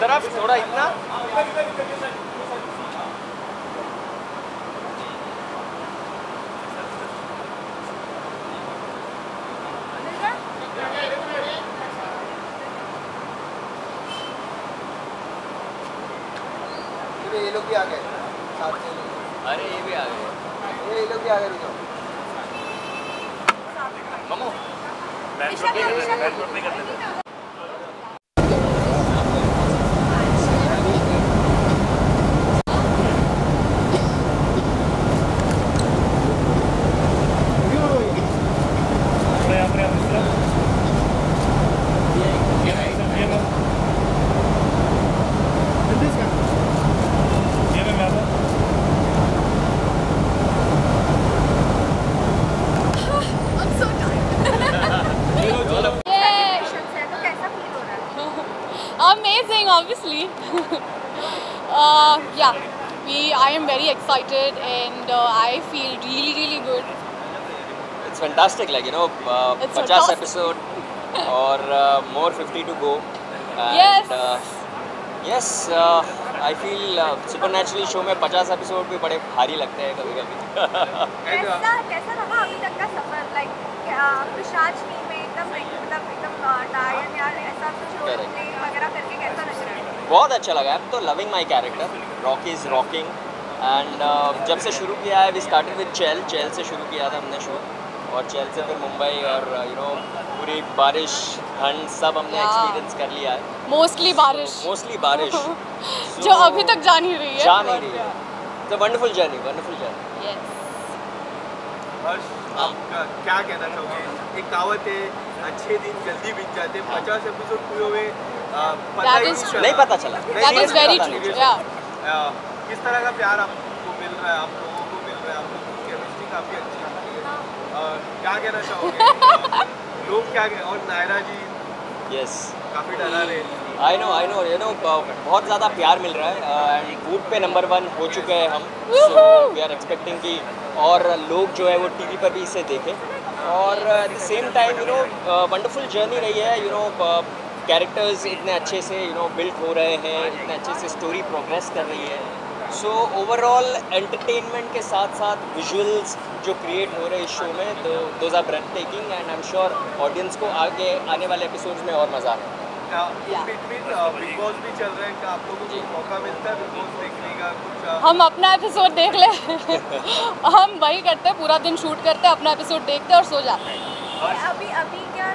तरफ थोड़ा इतना ये लोग भी आ गए साथ में। अरे ये भी आ गए, ये लोग भी आ गए। रुको ममो नहीं करते थे। Amazing, obviously. Yeah, I am very excited and I feel really good. It's fantastic, like you know, It's 50 fantastic. episode और more 50 to go. Yes. Yes, I feel Supernatural show में 50 एपिसोड भी बड़े भारी लगते हैं कभी-कभी. कैसा रहा अभी तक का सफर? लाइक पिशाचनी में एकदम टायर्ड यार ऐसा कुछ प्ले वगैरह करके कैसा लग रहा है? बहुत अच्छा लगा. I'm तो loving my character. Rocky is rocking. And जब से शुरू किया है, we started with चैल से शुरू किया था हमने शो, और चैल से फिर मुंबई, और you know पूरी बारिश ठंड सब हमने एक्सपीरियंस कर लिया है. Mostly बारिश. जो अभी तक जा नहीं रही है. It's a wonderful journey. Yes. हर्ष, आप क्या कहना चाहोगे? एक कहावत है, अच्छे दिन जल्दी बीत जाते, 50 एपिसोड पूरे हुए नहीं पता चला. That is very true. Yeah. किस तरह का प्यार आपको मिल रहा है, आप लोगों को मिल रहा है, आप लोगों की केमिस्ट्री काफ़ी अच्छी है. क्या कहना चाहोगे? लोग क्या कहें? और नायरा जी Yes. काफ़ी डरा रहे हैं. I know, you know, बहुत ज़्यादा प्यार मिल रहा है, एंड फूड पे नंबर 1 हो चुके हैं हम. सो वी आर एक्सपेक्टिंग कि और लोग जो है वो टीवी पर भी इसे देखें, और at the same time you know wonderful journey रही है. यू नो कैरेक्टर्स इतने अच्छे से यू नो बिल्ड हो रहे हैं, इतने अच्छे से स्टोरी प्रोग्रेस कर रही है. सो ओवरऑल एंटरटेनमेंट के साथ साथ विजुअल्स जो क्रिएट हो रहे हैं इस शो में, those are breathtaking, and I am sure audience को आगे आने वाले एपिसोड्स में और मज़ा आएगा. बिग बॉस भी चल रहे हैं, क्या आप लोगों को मौका मिलता है बिग बॉस देखने का? कुछ हम अपना एपिसोड देख ले. हम वही करते हैं, पूरा दिन शूट करते हैं, अपना एपिसोड देखते हैं और सो जाते हैं. अभी क्या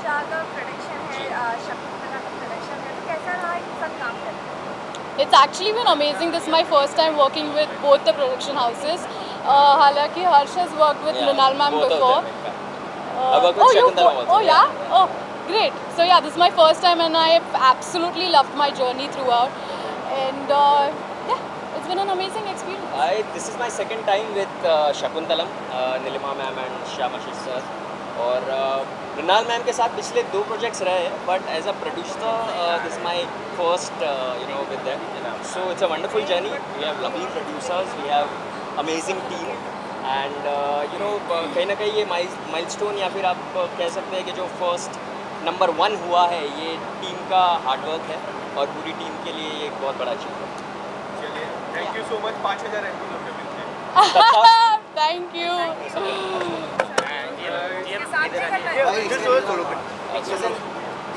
ज़्यादा प्रोडक्शन है, शकुंतला का प्रोडक्शन है, तो कैसा रहा एक साथ काम करना? It's actually been amazing. This is my first time working with both the production houses. हालांकि Harsh has worked with Mrinal ma'am before. Oh yeah? Oh, great. So yeah, this is my first time and I absolutely loved my journey throughout. And yeah, it's been an amazing experience. This is my second time with Shakuntalam, Nilima ma'am and Shyam Ashish sir. और Mrinal ma'am के साथ पिछले 2 projects रहे हैं, but as a producer this my first you know with them. So it's a wonderful journey. We have lovely producers, we have amazing team, and you know कहीं ना कहीं ये माइलस्टोन या फिर आप कह सकते हैं कि जो फर्स्ट नंबर 1 हुआ है, ये टीम का हार्डवर्क है, और पूरी टीम के लिए ये एक बहुत बड़ा चीज़ है. चलिए, thank you so much. 5000 episode में मिलते हैं. Thank you.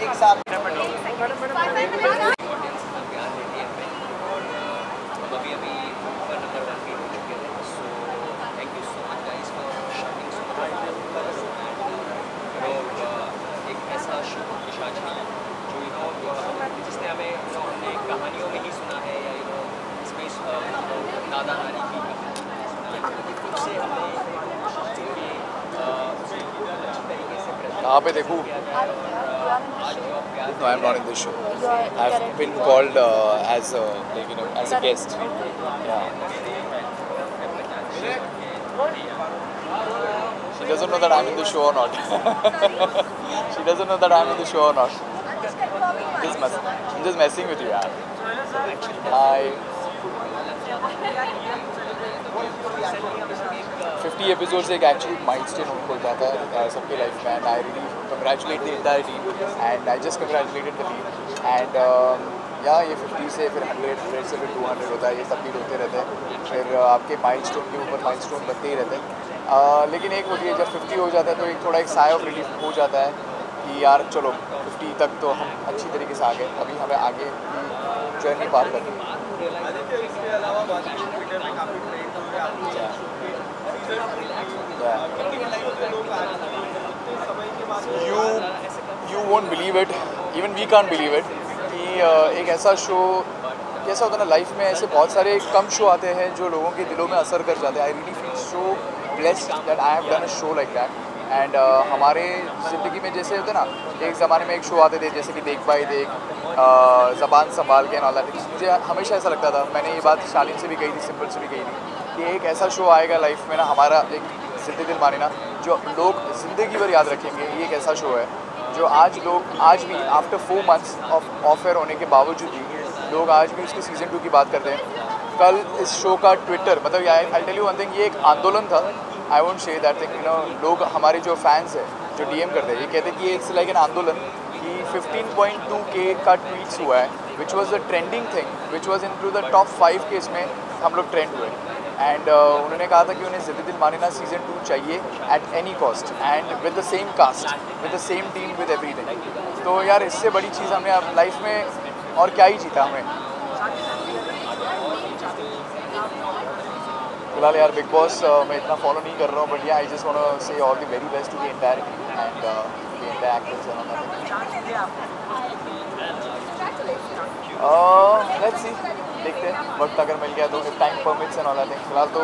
एक साथ अभी ऊपर नंबर 1 पे हो चुके हैं. So thank you so much guys for shooting so much. एक ऐसा शो पिशाचनी जो यू नो जिसने हमें यू नो हमने कहानियों में ही सुना है, या यू नो इसमें दादा नानी की खुद से हमने अच्छी तरीके से कहाँ पे देखूँ? No, I'm not in this show. I've been called as a guest. Yeah. She doesn't know that I'm in the show or not. She doesn't know that I'm in the show or not. I'm just messing with you, yaar. Hi. 50 episodes एक actually milestone हो जाता है सबके life में, and I really congratulate the entire team, and I just congratulated the team, and या ये 50 से फिर 100 से फिर 200 होता है, ये सब बीट होते रहते हैं, फिर आपके माइलस्टोन के ऊपर माइलस्टोन बनते ही रहते हैं। लेकिन एक होती है जब 50 हो जाता है तो एक थोड़ा एक साय ऑफ रिलीफ हो जाता है कि यार चलो 50 तक तो हम अच्छी तरीके से आ गए, अभी हमें आगे की जर्नी पार करनी है। आदित्य, इसके अलावा बाकी ट्विटर में काफ़ी ट्रेंड हो रहे हैं You won't believe it, even we can't believe it कि एक ऐसा शो कैसा होता है ना, लाइफ में ऐसे बहुत सारे कम शो आते हैं जो लोगों के दिलों में असर कर जाते हैं। I really feel so blessed that I have done a show like that. And हमारे ज़िंदगी में जैसे होता है ना, एक ज़माने में एक शो आते थे जैसे कि देख भाई देख, ज़बान संभाल के ऑल दैट, मुझे हमेशा ऐसा लगता था, मैंने ये बात शालीन से भी कही थी, सिंपल से भी कही थी, कि एक ऐसा शो आएगा लाइफ में ना हमारा, एक ज़िंदगी दिल मानी ना, जो लोग ज़िंदगी भर याद रखेंगे। ये एक ऐसा शो है जो आज लोग आज भी आफ्टर 4 months ऑफ एयर होने के बावजूद भी लोग आज भी उसके सीज़न 2 की बात करते हैं। कल इस शो का ट्विटर, मतलब I tell you one thing, ये एक आंदोलन था। I won't say that thing, you know, लोग हमारे जो फैंस हैं जो DM करते हैं, ये कहते हैं कि इट्स लाइक एन आंदोलन, कि 15.2K का ट्वीट्स हुआ है, which was the trending thing, which was in to the top 5 के इसमें हम लोग ट्रेंड हुए। एंड उन्होंने कहा था कि उन्हें ज़िंदगी दिल मानी ना सीज़न 2 चाहिए at any cost, and with the same cast, with the same team, with everything. तो यार इससे बड़ी चीज़ हमने अब लाइफ में और क्या ही जीता हमें। फिलहाल यार बिग बॉस मैं इतना फॉलो नहीं कर रहा हूँ, but I just want to say all the very best to the entire team and the entire actors and all that. Let's see, देखते हैं वक्त अगर मिल गया तो, if time permits and all that. फिलहाल तो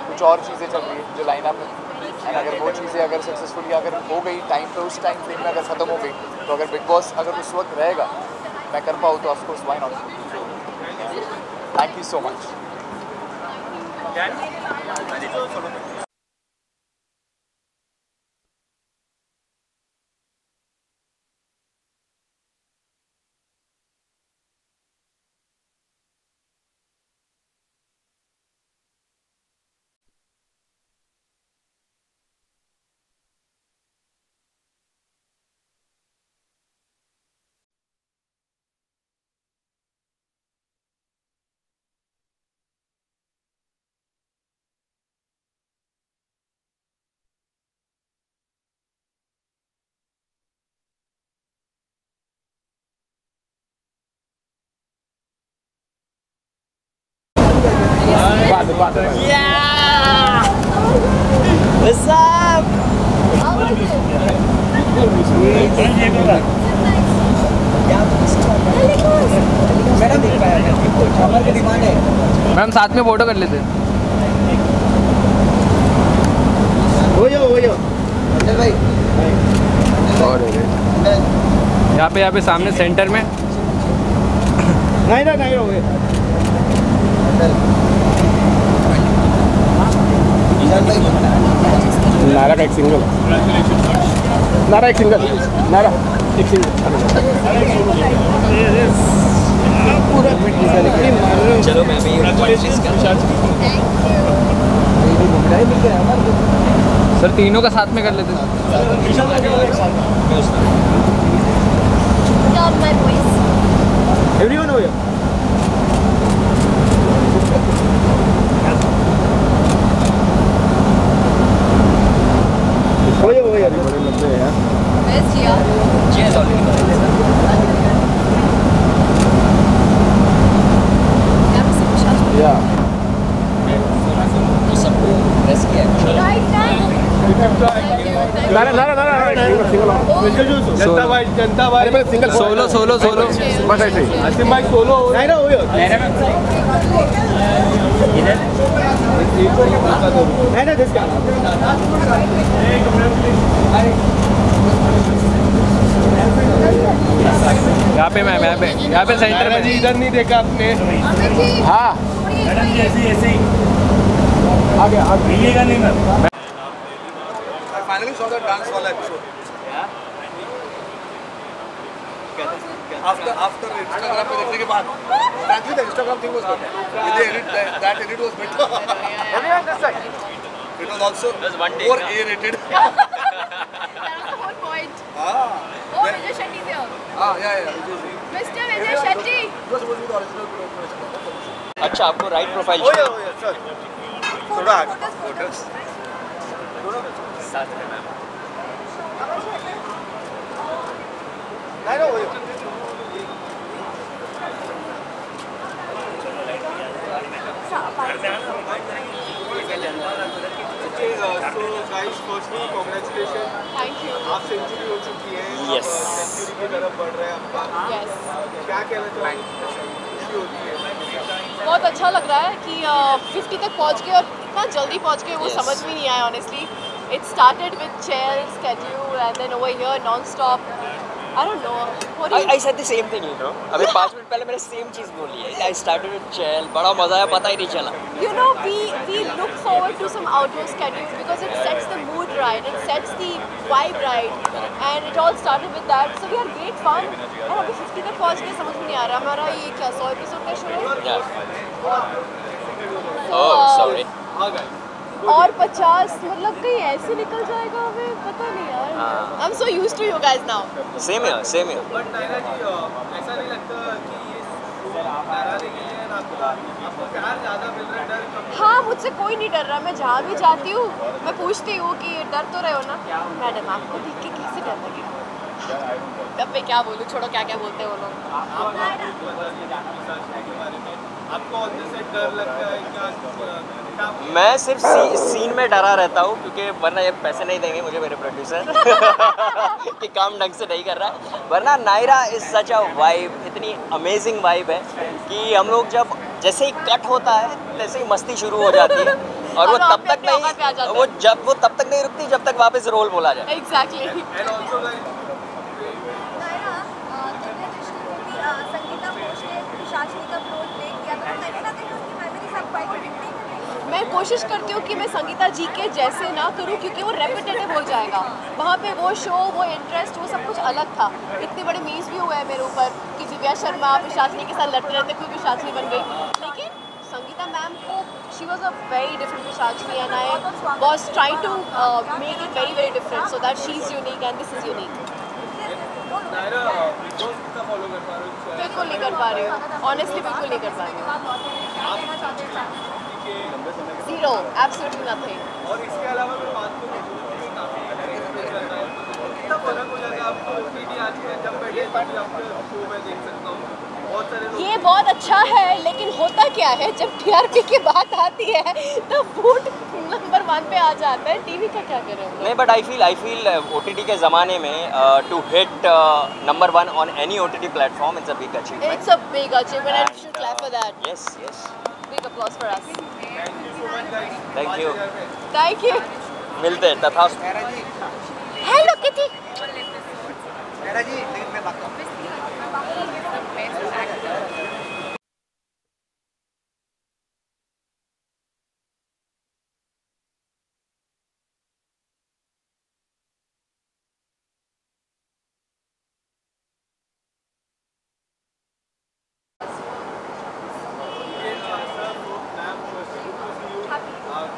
कुछ और चीज़ें चल रही है जो लाइन अप है, एंड अगर वो चीज़ें अगर सक्सेसफुली अगर हो गई टाइम पे, उस टाइम फ्रेम में अगर ख़त्म हो गई, तो अगर बिग बॉस अगर उस वक्त रहेगा मैं कर पाऊँ तो of course why not. Thank you so much. Yeah! What's up? Ma'am साथ में फोटो कर लेते। यहाँ पे सामने सेंटर में नहीं हो गए। नारा का एक सिंगल, नारा एक सिंगल, नारा एक सिंगल। चलो मैं भी सर तीनों का साथ में कर लेते। एवरीवन हो गया। जनता भाई सोलो सोलो सोलो बस ऐसे ही। आसिम भाई सोलो नहीं ना हो गया। नहीं ना जिसका यहाँ पे मैम, यहाँ पे सेंटर में। जी इधर नहीं देखा आपने? हाँ ऐसे ही आ गया नहीं ma'am. I finally saw the dance wala episode. After Instagram पे देखने के बाद, frankly the Instagram thing was good. The edit, that edit was better. Everyone this side. It was also more A-rated. That's the whole point. Oh, Vijay Shetty's here. Yeah. Mr. Vijay Shetty. अच्छा, आपको right profile ओए चाहिए? ओए sir थोड़ा photos साथ में ma'am नहीं ना वही So guys, firstly congratulations. Thank you. आप सेंचुरी हो चुकी है. Yes. सेंचुरी की तरफ बढ़ रहे हैं आपका. Yes. क्या कहना चाहोगे? खुशी होती है. बहुत अच्छा लग रहा है कि 50 तक पहुंच गए और इतना जल्दी पहुंच गए वो Yes. समझ भी नहीं आया honestly. It started with chair schedule and then over here non-stop. I don't know. What do you... I said the same thing, you know. अभी 5 मिनट पहले मैंने सेम चीज़ बोली है. I started with chill. बड़ा मज़ा आया, पता ही नहीं चला. You know, we look forward to some outdoor schedule because it sets the mood right, it sets the vibe right, and it all started with that. So we had great fun. और अभी 50 तक पहुंच गए, समझ में नहीं आ रहा हमारा ये क्या 100 एपिसोड का शो है. Yeah. Oh, sorry. हाँ guys. और 50 मतलब कहीं ऐसे निकल जाएगा हमें पता नहीं यार. I'm so used to you guys now. Same here, same here. But Naira ji ऐसा नहीं लगता कि ये नायरा के लिए आपको प्यार ज़्यादा मिल रहा है डर कम. हाँ, मुझसे कोई नहीं डर रहा. मैं जहाँ भी जाती हूँ मैं पूछती हूँ कि डर तो रहे हो ना मैडम, आपको देख के कैसे डर लगेगा. अब मैं क्या बोलूँ, छोड़ो क्या क्या बोलते हैं वो लोग. आपको ऑन द सेट डर लगता है क्या? मैं सिर्फ सीन में डरा रहता हूँ क्योंकि वरना ये पैसे नहीं देंगे मुझे मेरे प्रोड्यूसर कि काम ढंग से नहीं कर रहा है. वरना Naira is such a vibe, इतनी अमेजिंग वाइब है कि हम लोग जब जैसे ही कट होता है तैसे ही मस्ती शुरू हो जाती है और वो तब तक नहीं वो तब तक नहीं रुकती जब तक वापस रोल बोला जाए. एग्जैक्टली. एंड ऑल्सो नायरा, तुमने रिश्ते में भी संगीता घोष ने पिशाचनी का रोल प्ले किया था. मैंने ना देखा कि मैं मेरी सब फाइट नहीं कर रही. मैं कोशिश करती हूँ कि मैं संगीता जी के जैसे ना करूँ क्योंकि वो रेपिटेटिव हो जाएगा. वहाँ पे वो शो, वो इंटरेस्ट, वो सब कुछ अलग था. इतने बड़े मीम्स भी हुए हैं मेरे ऊपर कि दिव्या शर्मा पिशाचनी के साथ लड़ते रहते कोई पिशाचनी बन गई. लेकिन संगीता मैम को she was a very different पिशाचनी and I was trying to make it very very different so that she is unique and this is unique. Naira कितना फॉलो कर पा रहे हो? बिल्कुल नहीं कर पा रही हूँ, ऑनेस्टली बिल्कुल नहीं कर पा रही हूँ. Zero, absolutely nothing. और इसके अलावा मैं बात करूँ तो काफ़ी कितना फर्क हो जाता है आपको OTT आती है जब बैठे तभी आपके शो में देख सकता हूँ बहुत सारे लोग. ये बहुत अच्छा है लेकिन होता क्या है जब TRP की बात आती है तो फूड नंबर 1 पे आ जाता है. टीवी का क्या करें हम लोग? नहीं, बट आई फील OTT के ज़माने में to hit number 1 on any OTT platform it's a big achievement. It's a big achievement and we should clap for that. Yes, yes. Big applause for us. Thank you. Thank you. मिलते हैं तथास्तु. Hello Kitty. Naira जी लेकिन मैं बात करूँ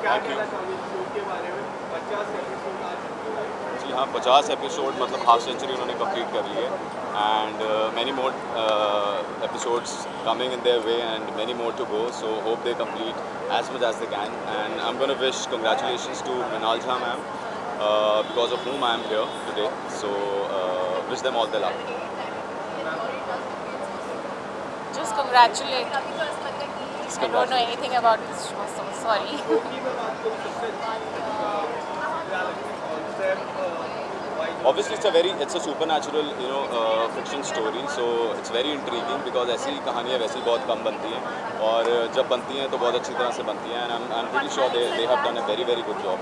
क्या कहना चाहोगे शो के बारे में? 50 एपिसोड आ चुके हैं. जी हाँ, 50 एपिसोड मतलब हाफ सेंचुरी उन्होंने कंप्लीट कर ली है and many more episodes coming in their way and many more to go. So hope they complete as much as they can and I am gonna wish congratulations to Mrinal Jha ma'am because of whom I am here today. So wish them all the luck. Just congratulate. I don't know anything about this show, so sorry. Obviously it's a supernatural fiction story, so it's very intriguing because ऐसी कहानियाँ वैसे ही बहुत कम बनती हैं और जब बनती हैं तो बहुत अच्छी तरह से बनती हैं and I'm pretty sure they have done a very very good job.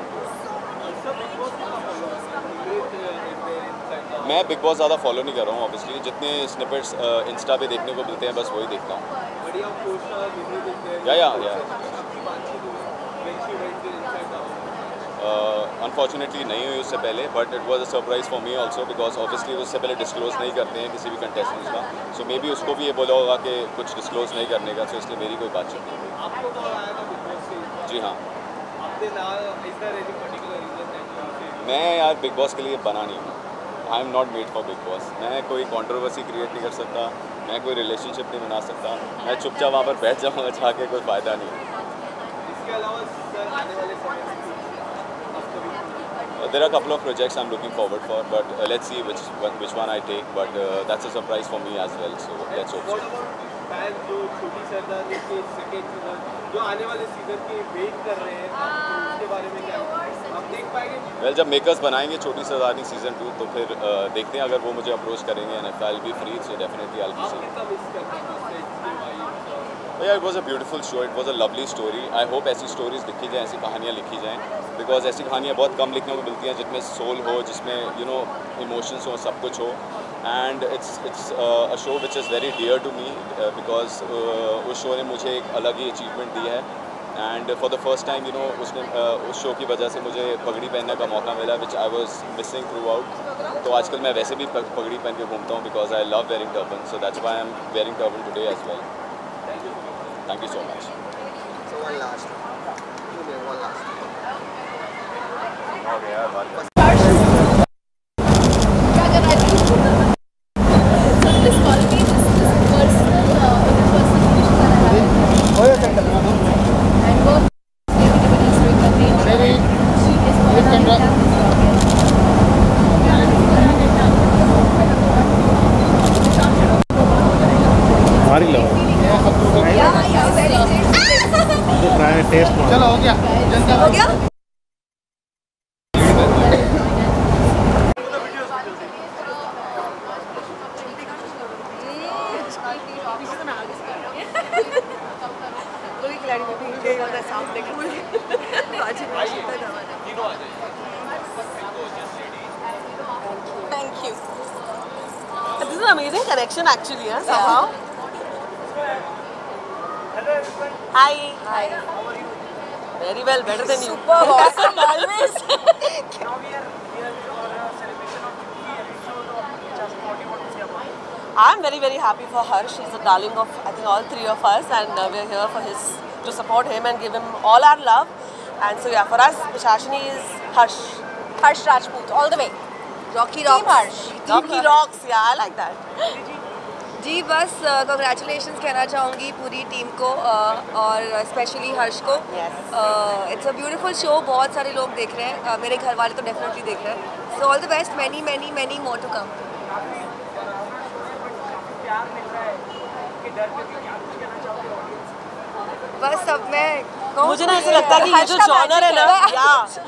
मैं बिग बॉस ज़्यादा फॉलो नहीं कर रहा हूँ ऑब्वियसली. जितने स्निपेट्स इंस्टा पे देखने को मिलते हैं बस वही देखता हूँ. या अनफॉर्चुनेटली नहीं हुई उससे पहले but it was a surprise for me also because obviously उससे पहले डिस्क्लोज नहीं करते हैं किसी भी कंटेस्टेंट्स का. सो मे बी उसको भी ये बोला होगा कि कुछ डिस्क्लोज नहीं करने का. सो इसलिए मेरी कोई बातचीत नहीं. जी हाँ, मैं यार बिग बॉस के लिए बना नहीं हूँ. I am not made for big Boss. मैं कोई कंट्रोवर्सी क्रिएट नहीं कर सकता, मैं कोई रिलेशनशिप नहीं बना सकता, मैं चुपचाप वहाँ पर बैठ जाऊँगा जाके, कोई फ़ायदा नहीं। इसके अलावा सर आने वाले समय में There are a couple of projects I'm looking forward for, but let's see which one I take. But that's a surprise for me as well. So let's hope. What about fans जो छोटी सरदारनी के second season जो आने वाले season के wait कर रहे हैं, उसके बारे में क्या आप देख पाएंगे? Well, जब मेकर्स बनाएंगे छोटी सरदारनी सीजन 2 तो फिर देखते हैं, अगर वो मुझे अप्रोच करेंगे and if I'll be free, so definitely I'll be seeing. कितना मिस करते हैं Yeah, it was a beautiful show. It was a lovely story. I hope ऐसी stories लिखी जाएं, ऐसी कहानियाँ लिखी जाएं, because ऐसी कहानियाँ बहुत कम लिखने को मिलती हैं जिसमें soul हो, जिसमें emotions हो, सब कुछ हो. And it's a show which is very dear to me because उस show ने मुझे एक अलग ही achievement दी है. And for the first time, उसने उस show की वजह से मुझे पगड़ी पहनने का मौका मिला, which I was missing throughout. तो आजकल मैं वैसे भी पगड़ी पहन के घूमता हूँ because I love wearing turban. So that's why I'm wearing turban today as well. Thank you so much. So one last. One last. Okay, यार बात कर. चलो हो गया हो गया कोई खिलाड़ी में भी वाला सामने Thank you. This is an amazing connection actually, somehow. Hi. Hi. Very well, better than you. Super awesome, always. Now we are for a celebration of 50 episodes of Just 40. What to say about it? I'm very, very happy for Harsh. He's the darling of, I think, all three of us, and we're here for to support him and give him all our love. And so, yeah, for us, Pishashini is Harsh. Harsh Rajput, all the way. Rocky Team Rocks. Harsh. Rocky Rocks, yeah, I like that. जी बस congratulations कहना चाहूँगी पूरी team को और specially हर्ष को. It's a beautiful show. बहुत सारे लोग देख रहे हैं. मेरे घर वाले तो डेफिनेटली देख रहे हैं. So all the best. Many many many more to come. बस अब मैं मुझे ना ऐसा लगता है कि ये जो जॉनर है ना,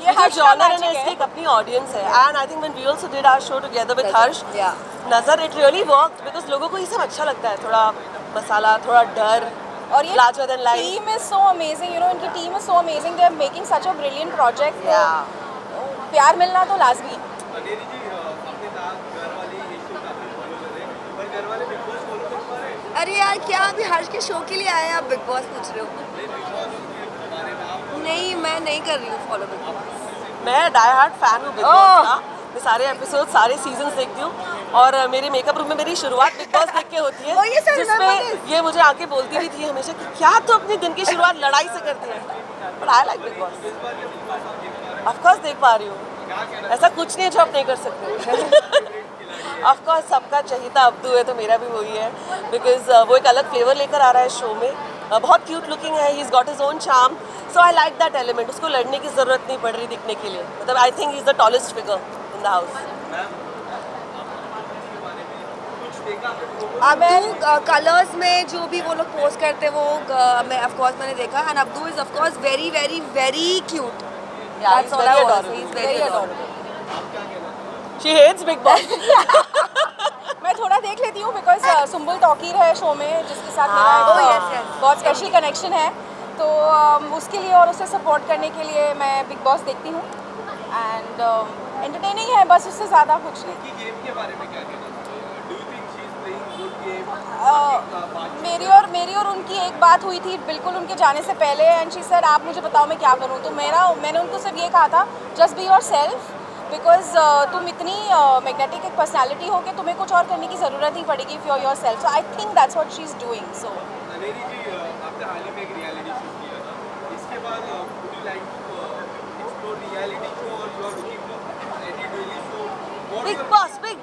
ये जो जॉनर है ना, इसकी एक अपनी ऑडियंस है. And I think when we also did our show together with Harsh, Nazar it really worked because लोगों को ये सब अच्छा लगता है. थोड़ा मसाला, थोड़ा डर, और ये larger than life. Team is so amazing. इनकी team is so amazing. They are making such a brilliant project. प्यार मिलना तो लाजमी. अनेरी जी आपने कहा घर वाले ये शो काफी फॉलो कर रहे हैं, पर घर वाले बिग बॉस फॉलो कर पा रहे हैं? अरे यार क्या अभी हर्ष के शो के लिए आए हैं, आप बिग बॉस पूछ रहे हो? नहीं, मैं नहीं कर रही हूँ फॉलो बिग बॉस. मैं डाई हार्ट फैन हूँ बिग बॉस का. मैं सारे एपिसोड, सारे सीजन्स देखती हूँ. और मेरे मेकअप रूम में मेरी शुरुआत बिग बॉस देख के होती है, जिसमें ये मुझे आके बोलती भी थी हमेशा कि क्या तो अपने दिन की शुरुआत लड़ाई से करती है. But I like big boss. Of course देख पा रही हूँ. ऐसा कुछ नहीं है जो आप नहीं कर सकते. ऑफ कोर्स सबका चहीता अब्दू है तो मेरा भी वही है. बिकॉज वो एक अलग फ्लेवर लेकर आ रहा है शो में. बहुत क्यूट लुकिंग है. He is got his own charm. So I like that element. उसको लड़ने की ज़रूरत नहीं पड़ रही दिखने के लिए. मतलब I think he is the tallest figure in the house. Abdu colours में जो भी वो लोग पोस्ट करते हैं वो मैं ऑफ कोर्स मैंने देखा. And Abdu is of course very very very cute. That's all I want. He is very adorable. She hates Bigg Boss. मैं थोड़ा देख लेती हूँ बिकॉज सुम्बुल टॉकीर है शो में जिसके साथ मेरा बहुत स्पेशल कनेक्शन है. तो उसके लिए और उसे सपोर्ट करने के लिए मैं बिग बॉस देखती हूँ. एंड एंटरटेनिंग है बस, उससे ज़्यादा कुछ नहीं. गेम के बारे में क्या कहना चाहिए? Do you think she is playing good game? मेरी और उनकी एक बात हुई थी बिल्कुल उनके जाने से पहले. एंड शी सेड आप मुझे बताओ मैं क्या करूँ. तो मैंने उनको सिर्फ ये कहा था just be your self. Because तुम इतनी मैग्नेटिक एक पर्सनैलिटी हो कि तुम्हें कुछ और करने की ज़रूरत ही पड़ेगी if you are yourself. So I think that's what she is doing. So Aneri ji आपने हाल ही में एक रियलिटी शो किया था. इसके बाद would you like to explore reality show और you are looking for any daily show? Bigg Boss, big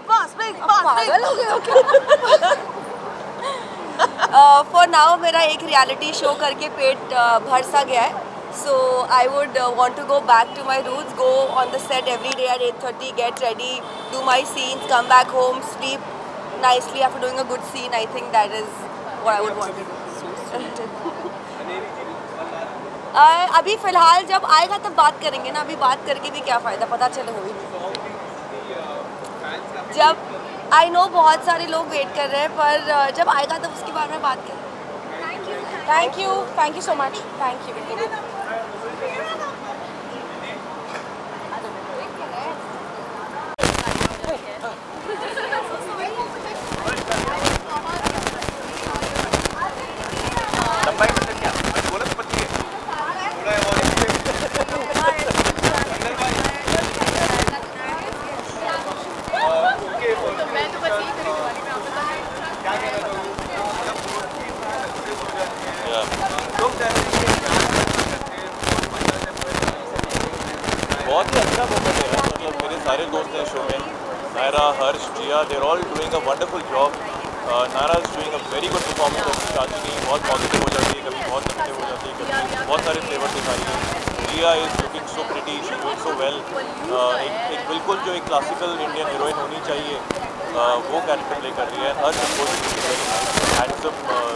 पागल हो गए फॉर नाउ मेरा एक रियलिटी शो करके पेट भर सा गया है. So I would want to go back to my roots, go on the set every day at 8:30, get ready, do my scenes, come back home, sleep nicely after doing a good scene. I think that is what I would want to do. अभी फ़िलहाल जब आएगा तब बात करेंगे ना, अभी बात करके भी क्या फ़ायदा, पता चले हो ही नहीं. जब आई नो बहुत सारे लोग वेट कर रहे हैं, पर जब आएगा तब उसके बारे में बात करेंगे. Thank you so much. Thank you. बहुत ही अच्छा मोमेंट है यार. मतलब मेरे सारे दोस्त हैं शो में, Naira, Harsh, Jiya, there all doing a wonderful job. Naira is doing a very good performance. Shalini बहुत पॉजिटिव हो जाती है, कभी बहुत नेगेटिव हो जाती है, कभी बहुत सारे फ्लेवर दिखा रही है. Jiya is looking so pretty, she doing so well. एक बिल्कुल जो एक क्लासिकल इंडियन हीरोइन होनी चाहिए वो कैरेक्टर प्ले कर रही है. Harsh of course very handsome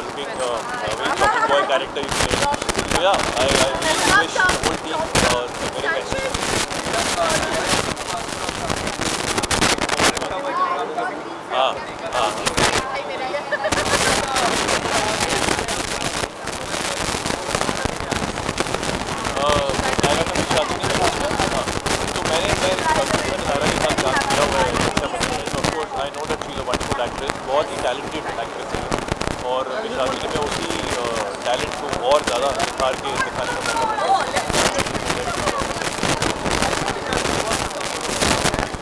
looking very chocolate boy character is playing. So yeah, I really wish the whole team the very best. हाँ. तो मैंने नायरा के साथ काम किया हुआ है. Of course I know that she is a wonderful actress, बहुत ही टैलेंटेड एक्ट्रेस है, और विशाली ने मैं उसी टैलेंट को और ज़्यादा निखार के दिखाने का मौका मिला.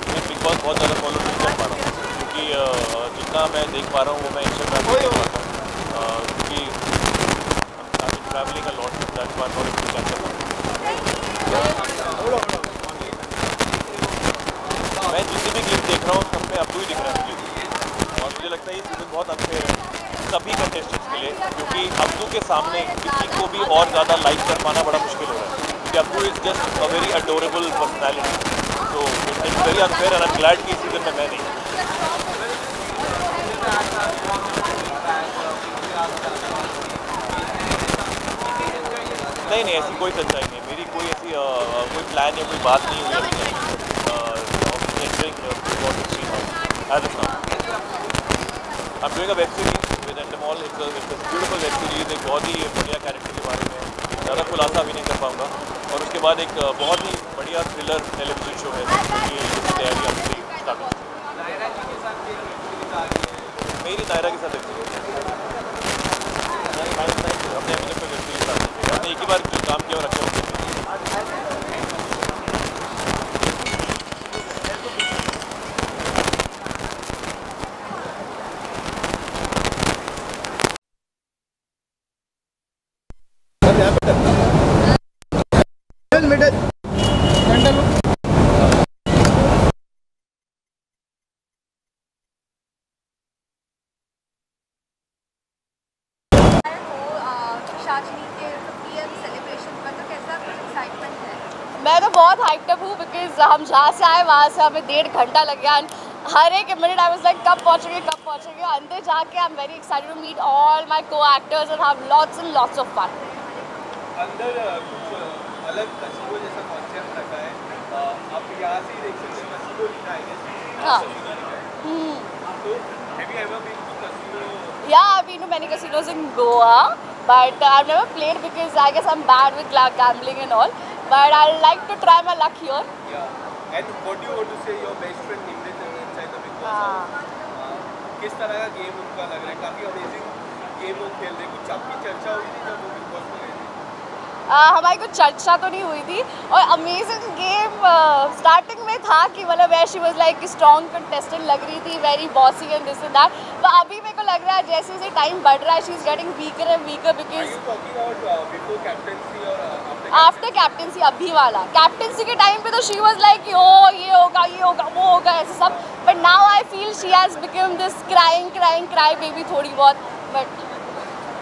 मैं बिग बॉस बहुत ज़्यादा फॉलो नहीं कर पा रहा हूँ, क्योंकि जितना मैं देख पा रहा हूँ वो मैं इंस्टाग्राम पर देख पाता हूँ, क्योंकि travelling a lot, that's why not able to catch up. मैं जितने भी क्लिप देख रहा हूँ सब में अब्दू ही दिख रहा है मुझे, और मुझे लगता है ये सीज़न बहुत अनफेयर है सभी कंटेस्टेंट्स के लिए, क्योंकि अब्दू के सामने किसी को भी और ज़्यादा लाइक कर पाना बड़ा मुश्किल हो रहा है, क्योंकि Abdu is just a very adorable personality. तो it's very unfair and I am glad कि इस सीज़न में मैं नहीं. नहीं, ऐसी कोई सच्चाई नहीं. मेरी कोई ऐसी कोई प्लान या कोई बात नहीं हुई अभी तक. As of now, I'm doing a web series with Endemol. It's a beautiful web series. एक बहुत ही बढ़िया कैरेक्टर के बारे में ज़्यादा खुलासा भी नहीं कर पाऊँगा, और उसके बाद एक बहुत ही बढ़िया थ्रिलर टेलीविजन शो है जो कि तैयारी अभी स्टार्ट हो. मेरी नायरा के साथ हमने अभी तक वेब सीरीज हमने एक ही बार काम किया और अच्छा हो गया. मैं तो बहुत हाइप्ड अप हूँ, बिकॉज हम जहाँ से आए वहाँ से हमें 1.5 घंटा लग गया. हर एक मिनट आई वाज लाइक कब पहुँचेंगे. अंदर जाके I am very excited to meet all my co-actors and have lots and lots of fun. अंदर कुछ अलग कसीबो जैसा कॉन्सेप्ट रखा है, आप यहाँ से ही देख सकते हैं. कसीबो लिखा है, हाँ. तो have you ever been to casino? Yeah, I've been to many casinos in Goa, but I've never played because I guess I'm bad with gambling and all. But I'd like to try my luck here. Yeah. And what do you want to say your best friend Nimrit inside the Big Boss house? किस तरह का game उनका लग रहा है? काफ़ी amazing game वो खेल रहे. कुछ आपकी चर्चा हुई थी जब वो बिग बॉस में गए थे? हमारी कुछ चर्चा तो नहीं हुई थी, और अमेजिंग गेम स्टार्टिंग में था कि मतलब she was like strong contestant लग रही थी, very bossy and this and that. तो अभी मेरे को लग रहा है जैसे जैसे टाइम बढ़ रहा है she is getting weaker and weaker because talking about before captaincy और आफ्टर आफ्टर कैप्टेंसी अभी वाला कैप्टेंसी के टाइम पे तो शी वाज लाइक यो ये होगा वो होगा ऐसे सब, but now I feel she has become this cry baby थोड़ी बहुत. बट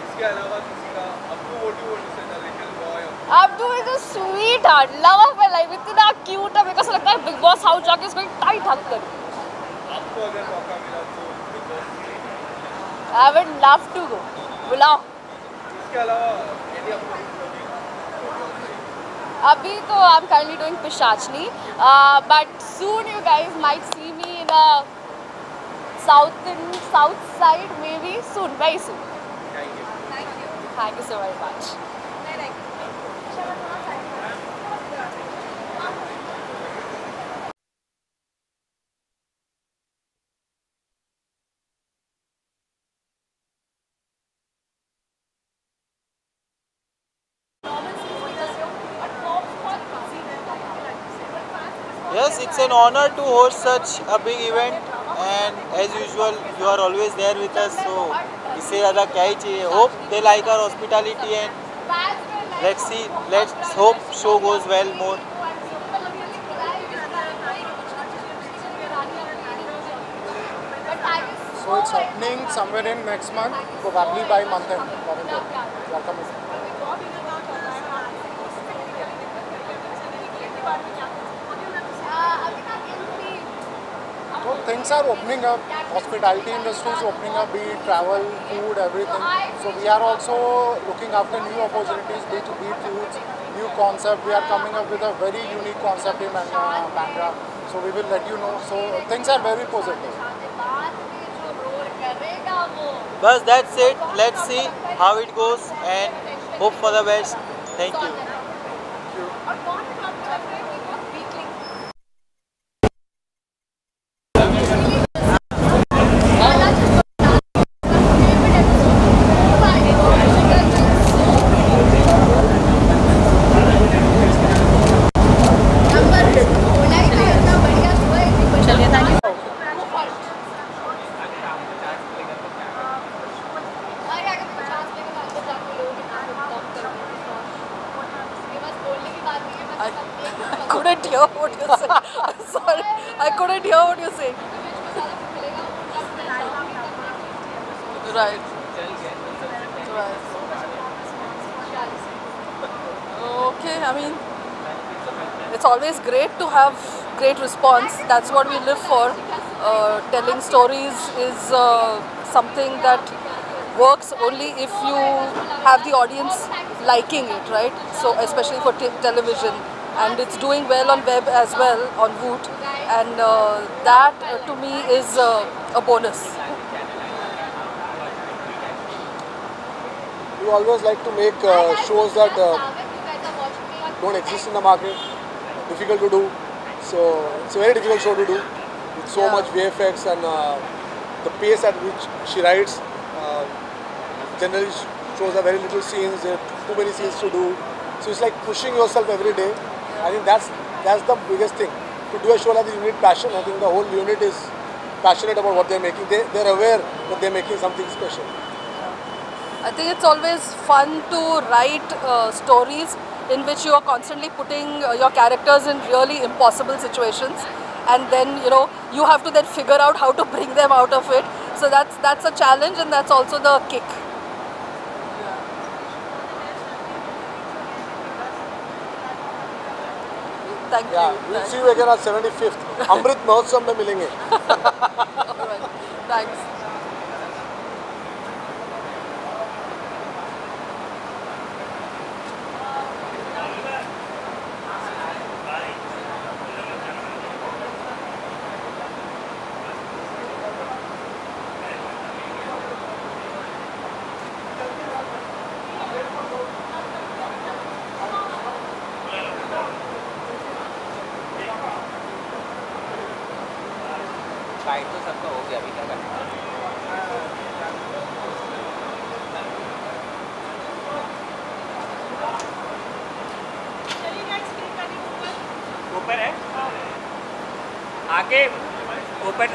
इसके अलावा किसी का अब्दू से था little boy. Abdu is a sweet heart, love of my life, इतना क्यूट है. मेरे को ऐसा लगता है बिग बॉस हाउस जाके इसको टाइट हक कर. आपको अगर मौका मिला तो Bigg Boss I would love to go. बुलाओ. इसके अलावा यदि आपको अभी तो I am currently doing Pishachni, but soon you guys might see me in a south side, maybe soon, very soon. Thank you so very much. Yes, it's an honor to host such a big event, and as usual you are always there with us, so इससे ज़्यादा क्या ही चाहिए. Hope they like our hospitality, and let's hope show goes well more. So it's happening somewhere in next month, probably by month end. Welcome. So things are opening up, hospitality industry is opening up, be it travel, food, everything. So we are also looking after new opportunities, be it foods, new concept. We are coming up with a very unique concept in Bandra. So we will let you know. So things are very positive. But that's it. Let's see how it goes and hope for the best. Thank you. I couldn't hear what you said. I'm sorry. I couldn't hear what you said. Right. Okay, I mean, it's always great to have great response. That's what we live for. Telling stories is something that works only if you have the audience liking it, right? So especially for television, and it's doing well on web as well on Voot, and that to me is a bonus. We always like to make shows that don't exist in the market, difficult to do. So it's a very difficult show to do with so much VFX and the pace at which she writes. Generally shows are very little scenes, there are too many scenes to do. So it's like pushing yourself every day. I think that's the biggest thing. To do a show like this, you need passion. I think the whole unit is passionate about what they're making. They're aware that they're making something special. I think it's always fun to write stories in which you are constantly putting your characters in really impossible situations, and then you have to then figure out how to bring them out of it. So that's a challenge, and that's also the kick. Thank you. Yeah, we'll see you again at 75th. Amrit Mahotsav में मिलेंगे. Alright, thanks. Tight तो सबका हो गया, अभी क्या करना है? ऊपर है आगे ओपन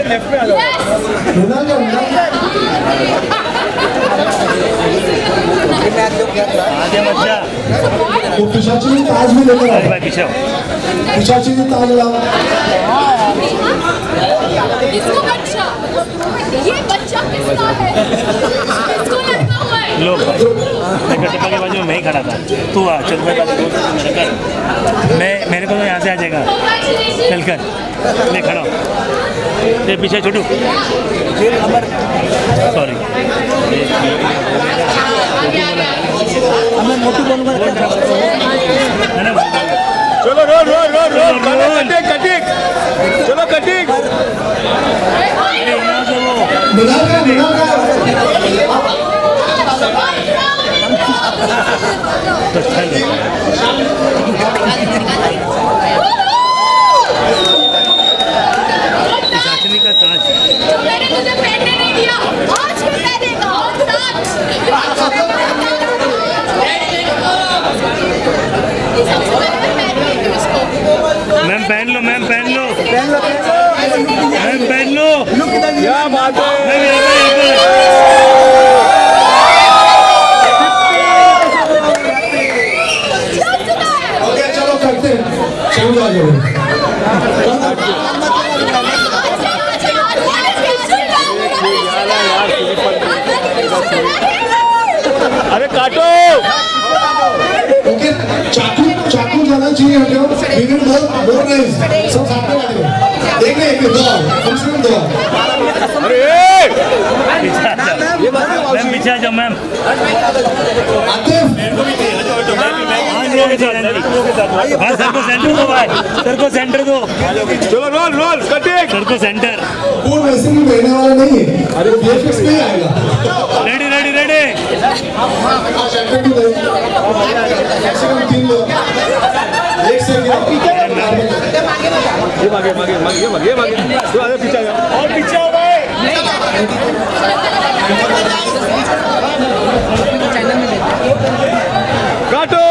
लेफ्ट में आ जाओ। वो पिशाची ने ताज भी लेकर आओ। पिशाची ने ताज लाओ। इसको बच्चा, ये बच्चा किसका है? इसको लड़का हुआ है। लो मैं कटप्पा के बाजू में मैं ही खड़ा था, तू आ चल मेरे बाजू मेरे कर, मैं मेरे को तो यहाँ से आ जाएगा, चल कर ले खड़ा हो, ये पीछे छोटू सॉरी मोटू बोलूँगा। चलो roll roll roll roll cutting cutting, चलो कटिंग। पिशाचनी का ताज जो मैंने तुझे पहनने नहीं दिया, आज भी पहनेगा। मैम पहन लो, मैम पहन लो, मैम पहन लो। क्या बात है। ओके चलो करते हैं, शुरू आ जाओ। अरे काटो। ओके चाकू चाकू जाना चाहिए हटो। बिगिन बोल रहे हैं सब साथ में बैठे हैं। एक नहीं एक दो कम से कम दो। अरे मैम पीछे आ जाओ मैम। हाँ सर को सेंटर दो भाई, सर को सेंटर दो। चलो रोल रोल कटिंग। सर को सेंटर। वो वैसे भी बहने वाला नहीं है। अरे VFX में ही आएगा। Ready ready ready. एक सेकंड ये मांगे मांगे मांगे मांगे मांगे तो आगे पीछे जाओ और पीछे आओ भाई। काटो